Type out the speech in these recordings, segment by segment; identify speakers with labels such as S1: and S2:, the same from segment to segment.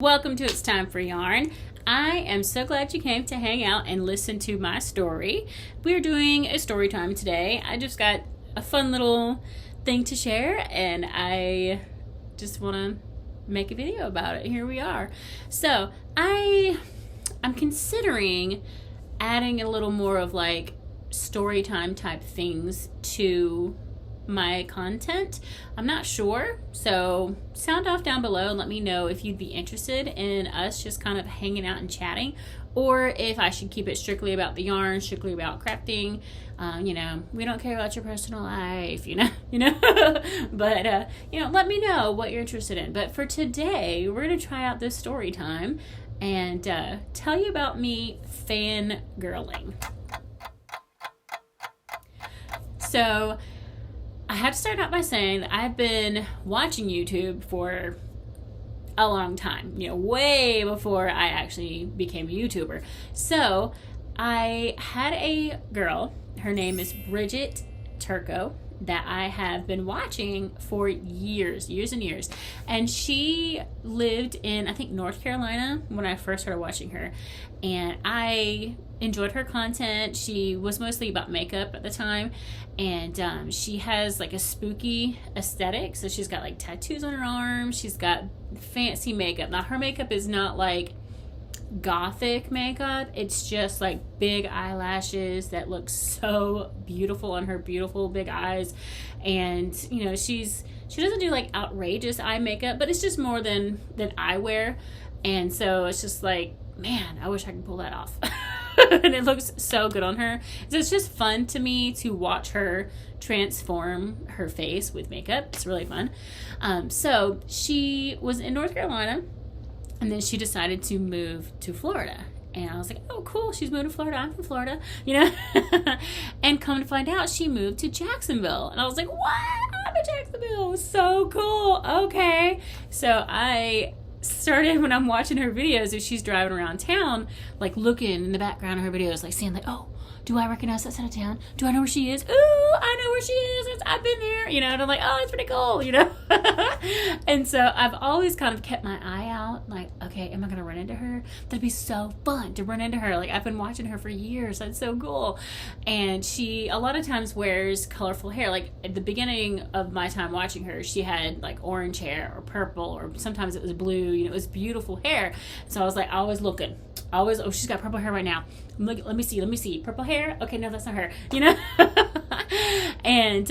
S1: Welcome to It's Time for Yarn. I am so glad you came to hang out and listen to my story. We're doing a story time today. I just got a fun little thing to share and I just want to make a video about it. Here we are. So I'm considering adding a little more of like story time type things to my content. I'm not sure, so sound off down below and let me know if you'd be interested in us just kind of hanging out and chatting, or if I should keep it strictly about the yarn, strictly about crafting. We don't care about your personal life, but let me know what you're interested in. But for today, we're gonna try out this story time and tell you about me fangirling. So I have to start out by saying that I've been watching YouTube for a long time, way before I actually became a YouTuber. So I had a girl, her name is Bridget Turco, that I have been watching for years and years. And she lived in, I think, North Carolina when I first started watching her. And I enjoyed her content. She was mostly about makeup at the time. And she has like a spooky aesthetic. So she's got like tattoos on her arms. She's got fancy makeup. Now her makeup is not like gothic makeup. It's just like big eyelashes that look so beautiful on her beautiful big eyes. And she doesn't do like outrageous eye makeup, but it's just more than I wear. And so it's just like, man, I wish I could pull that off. And it looks so good on her. So it's just fun to me to watch her transform her face with makeup. It's really fun. So she was in North Carolina, and then she decided to move to Florida. And I was like, oh, cool. She's moved to Florida. I'm from Florida, And come to find out, she moved to Jacksonville. And I was like, what? I'm in Jacksonville. So cool. Okay. So I started, when I'm watching her videos, if she's driving around town, like looking in the background of her videos, like saying like, oh, do I recognize that side of town? Do I know where she is? Ooh, I know where she is. I've been there, and I'm like, oh, it's pretty cool, And so I've always kind of kept my eye out, like, okay, am I going to run into her? That'd be so fun to run into her. Like, I've been watching her for years. That's so cool. And she, a lot of times, wears colorful hair. Like, at the beginning of my time watching her, she had, like, orange hair or purple, or sometimes it was blue. It was beautiful hair. So I was, like, always looking. Always, oh, she's got purple hair right now. Look, let me see. Purple hair? Okay, no, that's not her. And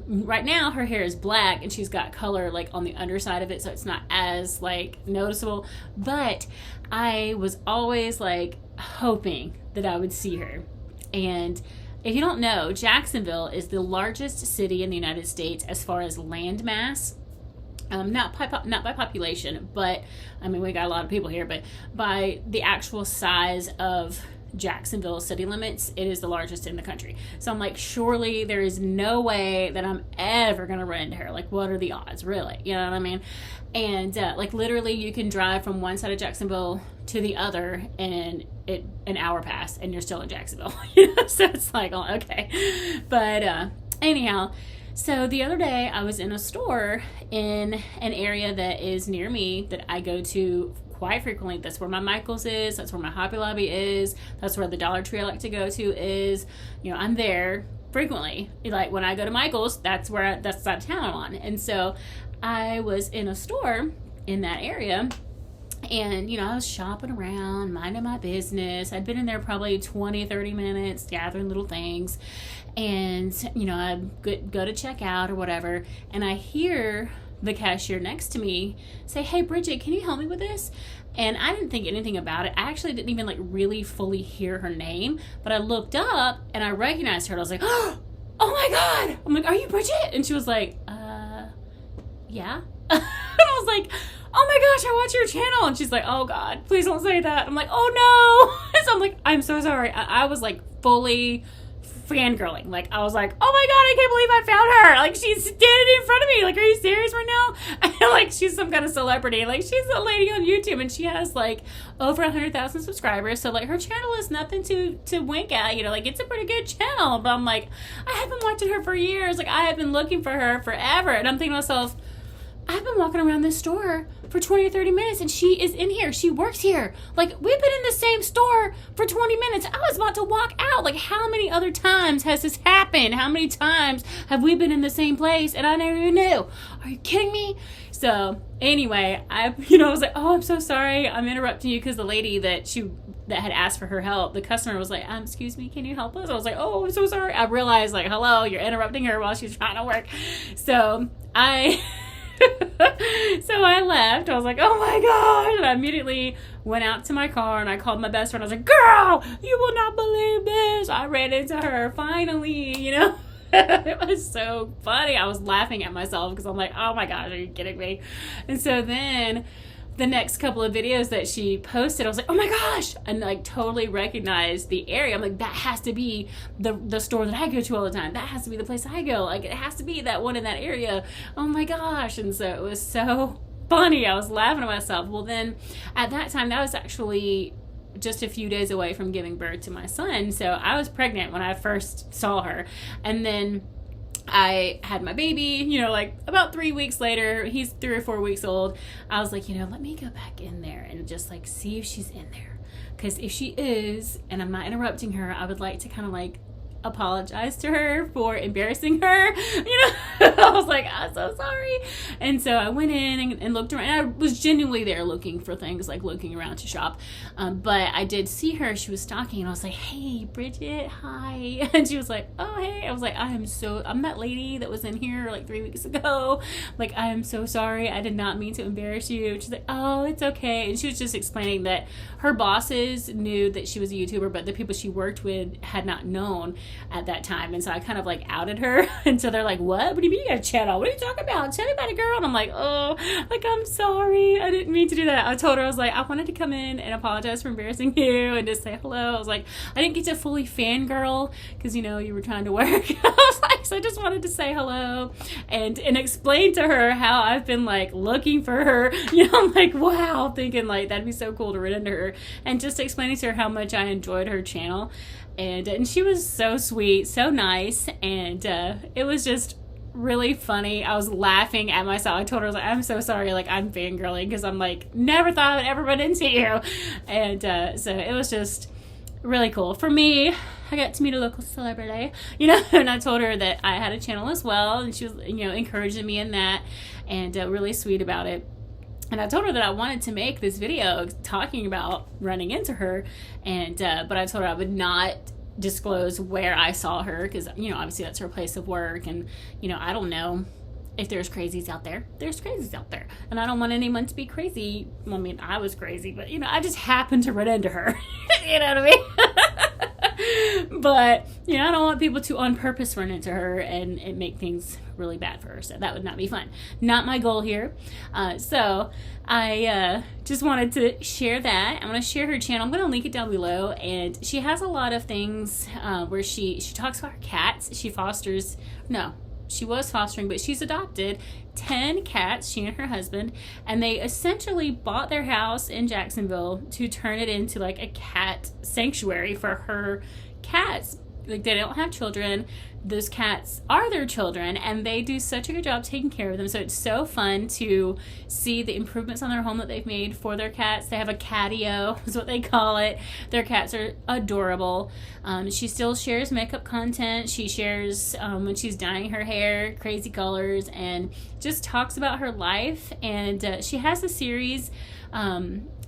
S1: right now her hair is black and she's got color like on the underside of it, so it's not as like noticeable. But I was always like hoping that I would see her. And if you don't know, Jacksonville is the largest city in the United States as far as land mass. Not by population, but I mean, we got a lot of people here, but by the actual size of Jacksonville city limits, it is the largest in the country. So I'm like, surely there is no way that I'm ever gonna run into her. Like, what are the odds, really? You know what I mean? And like literally you can drive from one side of Jacksonville to the other and an hour pass and you're still in Jacksonville. So it's like, oh, okay. But anyhow, so the other day I was in a store in an area that is near me that I go to quite frequently. That's where my Michael's is. That's where my Hobby Lobby is. That's where the Dollar Tree I like to go to is. I'm there frequently. Like when I go to Michael's, that's the side of town I'm on. And so I was in a store in that area. And, I was shopping around, minding my business. I'd been in there probably 20, 30 minutes, gathering little things. And, I go to check out or whatever. And I hear the cashier next to me say, hey, Bridget, can you help me with this? And I didn't think anything about it. I actually didn't even like really fully hear her name. But I looked up and I recognized her. And I was like, oh my God. I'm like, are you Bridget? And she was like, yeah. And I was like, oh my gosh, I watch your channel. And she's like, oh God, please don't say that. I'm like, oh no. So I'm like, I'm so sorry. I was like fully fangirling. Like, I was like, oh my God, I can't believe I found her. Like, she's standing in front of me. Like, are you serious right now? I feel like she's some kind of celebrity. Like, she's a lady on YouTube and she has like over 100,000 subscribers. So like her channel is nothing to wink at, like it's a pretty good channel. But I'm like, I have been watching her for years. Like, I have been looking for her forever. And I'm thinking to myself, I've been walking around this store for 20 or 30 minutes and she is in here. She works here. Like, we've been in the same store for 20 minutes. I was about to walk out. Like, how many other times has this happened? How many times have we been in the same place and I never even knew? Are you kidding me? So anyway, I was like, oh, I'm so sorry. I'm interrupting you because the lady that had asked for her help, the customer was like, excuse me, can you help us? I was like, oh, I'm so sorry. I realized, like, hello, you're interrupting her while she's trying to work. So I left. I was like, oh my gosh. And I immediately went out to my car and I called my best friend. I was like, girl, you will not believe this. I ran into her finally, It was so funny. I was laughing at myself because I'm like, oh my gosh, are you kidding me? And so then the next couple of videos that she posted, I was like, oh my gosh, and like totally recognized the area. I'm like, that has to be the store that I go to all the time. That has to be the place I go. Like, it has to be that one in that area. Oh my gosh. And so it was so funny. I was laughing at myself. Well, then at that time, that was actually just a few days away from giving birth to my son. So I was pregnant when I first saw her. And then I had my baby, like about 3 weeks later. He's 3 or 4 weeks old. I was like, let me go back in there and just like see if she's in there. Because if she is, and I'm not interrupting her, I would like to kind of like apologize to her for embarrassing her. I was like, I'm so sorry. And so I went in and looked around. And I was genuinely there looking for things, like looking around to shop. But I did see her. She was stalking, and I was like, hey, Bridget, hi. And she was like, oh, hey. I was like, I'm that lady that was in here like 3 weeks ago. Like, I am so sorry. I did not mean to embarrass you. She's like, oh, it's okay. And she was just explaining that her bosses knew that she was a YouTuber, but the people she worked with had not known at that time. And so I kind of like outed her. And so they're like, what do you mean you got a channel? What are you talking about? Tell me about it, girl. And I'm like, oh, like, I'm sorry. I didn't mean to do that. I told her, I was like, I wanted to come in and apologize for embarrassing you and just say hello. I was like, I didn't get to fully fangirl because, you were trying to work. I was like, so I just wanted to say hello and explain to her how I've been like looking for her. I'm like, wow, thinking like that'd be so cool to run into her, and just explaining to her how much I enjoyed her channel. And she was so sweet, so nice, and it was just really funny. I was laughing at myself. I told her, I was like, I'm so sorry, like, I'm fangirling because I'm like, never thought I would ever run into you. And so it was just really cool. For me, I got to meet a local celebrity, and I told her that I had a channel as well, and she was, encouraging me in that, and really sweet about it. And I told her that I wanted to make this video talking about running into her, and but I told her I would not disclose where I saw her because, obviously that's her place of work, and, I don't know if there's crazies out there. There's crazies out there, and I don't want anyone to be crazy. Well, I mean, I was crazy, but, I just happened to run into her. You know what I mean? But, I don't want people to on purpose run into her and make things really bad for her. So that would not be fun. Not my goal here. So I just wanted to share that. I'm going to share her channel. I'm going to link it down below. And she has a lot of things where she talks about her cats. She was fostering, but she's adopted 10 cats, she and her husband, and they essentially bought their house in Jacksonville to turn it into like a cat sanctuary for her cats. Like, they don't have children. Those cats are their children, and they do such a good job taking care of them. So it's so fun to see the improvements on their home that they've made for their cats. They have a catio, is what they call it. Their cats are adorable. She still shares makeup content. She shares when she's dyeing her hair, crazy colors, and just talks about her life. And she has a series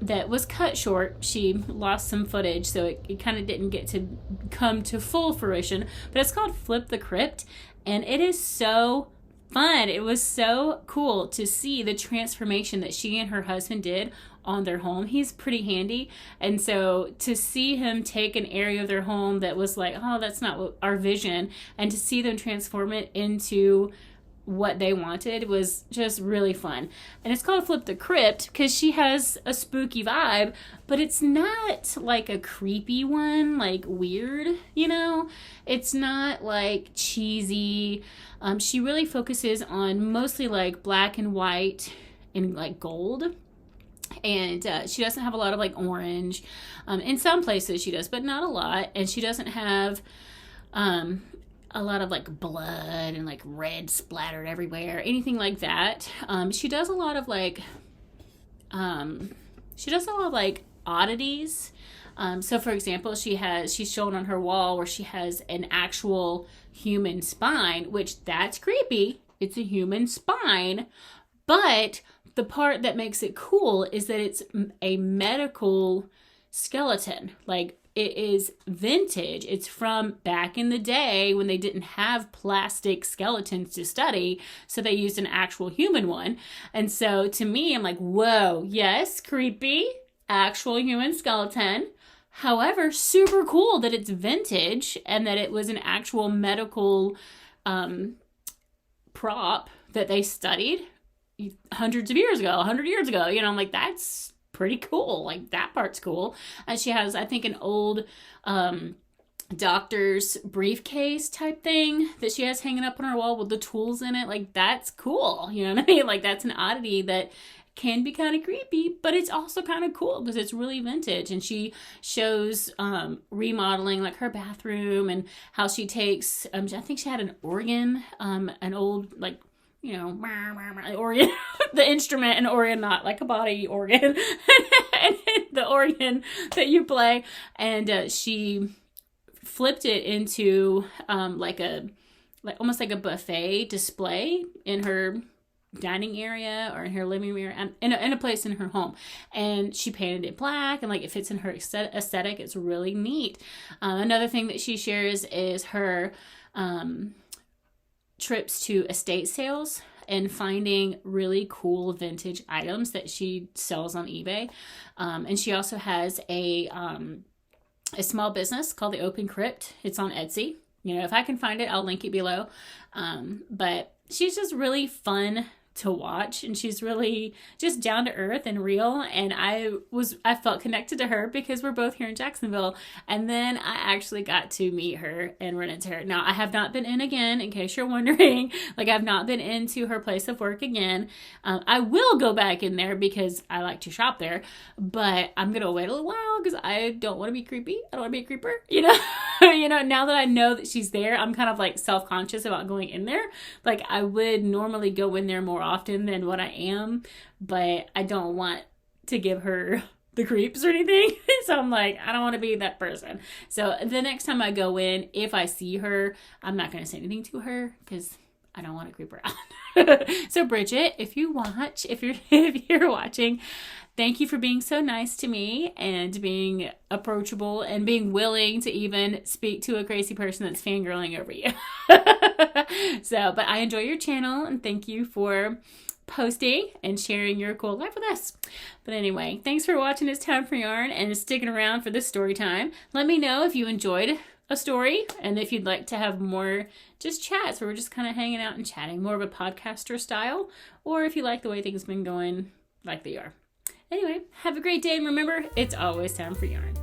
S1: that was cut short. She lost some footage, so it kind of didn't get to come to full fruition, but it's called Flip the Crypt, and it is so fun. It was so cool to see the transformation that she and her husband did on their home. He's pretty handy, and so to see him take an area of their home that was like, oh, that's not what our vision, and to see them transform it into what they wanted was just really fun. And it's called Flip the Crypt because she has a spooky vibe, but it's not like a creepy one, like weird, it's not like cheesy. She really focuses on mostly like black and white and like gold, and she doesn't have a lot of like orange. In some places she does, but not a lot. And she doesn't have a lot of like blood and like red splattered everywhere, anything like that. She does a lot of like, oddities. So for example, she's shown on her wall where she has an actual human spine, which that's creepy. It's a human spine, but the part that makes it cool is that it's a medical skeleton. Like, it is vintage. It's from back in the day when they didn't have plastic skeletons to study, so they used an actual human one. And so to me, I'm like, whoa, yes, creepy, actual human skeleton. However, super cool that it's vintage and that it was an actual medical prop that they studied hundreds of years ago, 100 years ago. You know, I'm like, that's pretty cool. Like, that part's cool. And she has, I think, an old doctor's briefcase type thing that she has hanging up on her wall with the tools in it. Like, that's cool. You know what I mean? Like, that's an oddity that can be kind of creepy, but it's also kind of cool because it's really vintage. And she shows remodeling like her bathroom and how she takes, I think she had an organ, an old, like, you know, organ, the instrument, an organ, not like a body organ, the organ that you play. And she flipped it into almost like a buffet display in her dining area or in her living room and in a place in her home. And she painted it black and like it fits in her aesthetic. It's really neat. Another thing that she shares is her trips to estate sales and finding really cool vintage items that she sells on eBay. And she also has a small business called the Open Crypt. It's on Etsy. You know, if I can find it, I'll link it below. But she's just really fun to watch, and she's really just down to earth and real, and I felt connected to her because we're both here in Jacksonville. And then I actually got to meet her and run into her. Now, I have not been in again, in case you're wondering. Like, I've not been into her place of work again. I will go back in there because I like to shop there, but I'm gonna wait a little while because I don't want to be creepy. I don't want to be a creeper, you know. You know, now that I know that she's there, I'm kind of like self-conscious about going in there. Like, I would normally go in there more often than what I am, but I don't want to give her the creeps or anything. So I'm like, I don't want to be that person. So the next time I go in, if I see her, I'm not going to say anything to her because I don't want to creep her out. So Bridget, if you're watching, thank you for being so nice to me and being approachable and being willing to even speak to a crazy person that's fangirling over you. So, but I enjoy your channel and thank you for posting and sharing your cool life with us. But anyway, thanks for watching It's Time for Yarn and sticking around for this story time. Let me know if you enjoyed a story and if you'd like to have more just chats where we're just kind of hanging out and chatting, more of a podcaster style, or if you like the way things have been going like they are. Anyway, have a great day, and remember, it's always time for yarn.